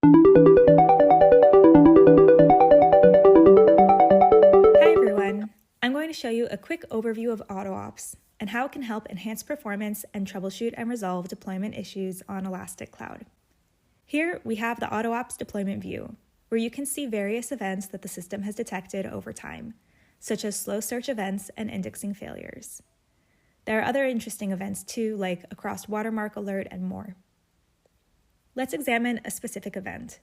Hi everyone, I'm going to show you a quick overview of AutoOps and how it can help enhance performance and troubleshoot and resolve deployment issues on Elastic Cloud. Here we have the AutoOps deployment view, where you can see various events that the system has detected over time, such as slow search events and indexing failures. There are other interesting events too, like a crossed watermark alert and more. Let's examine a specific event.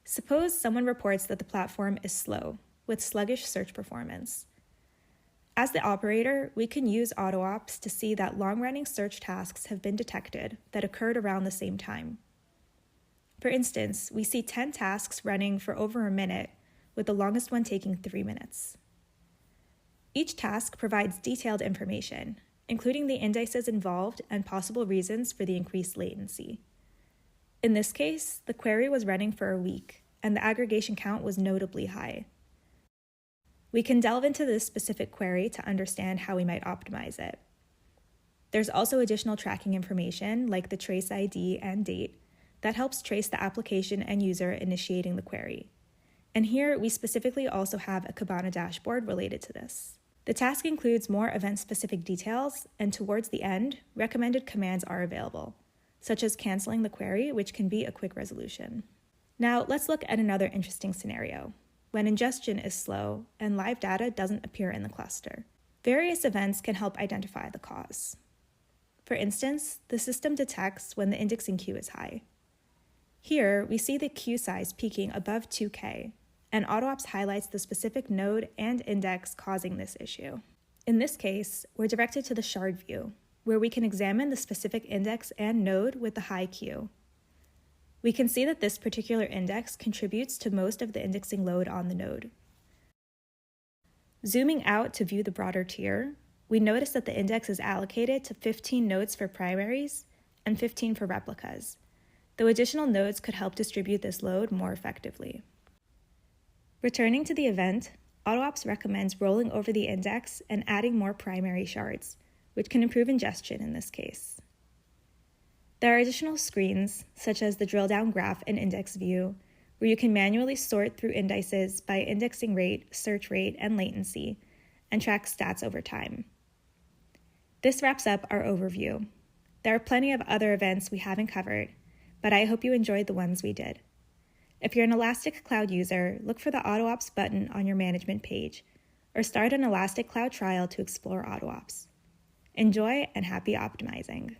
Suppose someone reports that the platform is slow, with sluggish search performance. As the operator, we can use AutoOps to see that long-running search tasks have been detected that occurred around the same time. For instance, we see 10 tasks running for over a minute, with the longest one taking 3 minutes. Each task provides detailed information, including the indices involved and possible reasons for the increased latency. In this case, the query was running for a week, and the aggregation count was notably high. We can delve into this specific query to understand how we might optimize it. There's also additional tracking information, like the trace ID and date, that helps trace the application and user initiating the query. And here, we specifically also have a Kibana dashboard related to this. The task includes more event-specific details, and towards the end, recommended commands are available, such as canceling the query, which can be a quick resolution. Now, let's look at another interesting scenario, when ingestion is slow and live data doesn't appear in the cluster. Various events can help identify the cause. For instance, the system detects when the indexing queue is high. Here, we see the queue size peaking above 2K, and AutoOps highlights the specific node and index causing this issue. In this case, we're directed to the shard view, where we can examine the specific index and node with the high queue. We can see that this particular index contributes to most of the indexing load on the node. Zooming out to view the broader tier, we notice that the index is allocated to 15 nodes for primaries and 15 for replicas, though additional nodes could help distribute this load more effectively. Returning to the event, AutoOps recommends rolling over the index and adding more primary shards, which can improve ingestion in this case. There are additional screens, such as the drill-down graph and index view, where you can manually sort through indices by indexing rate, search rate, and latency, and track stats over time. This wraps up our overview. There are plenty of other events we haven't covered, but I hope you enjoyed the ones we did. If you're an Elastic Cloud user, look for the AutoOps button on your management page, or start an Elastic Cloud trial to explore AutoOps. Enjoy and happy optimizing.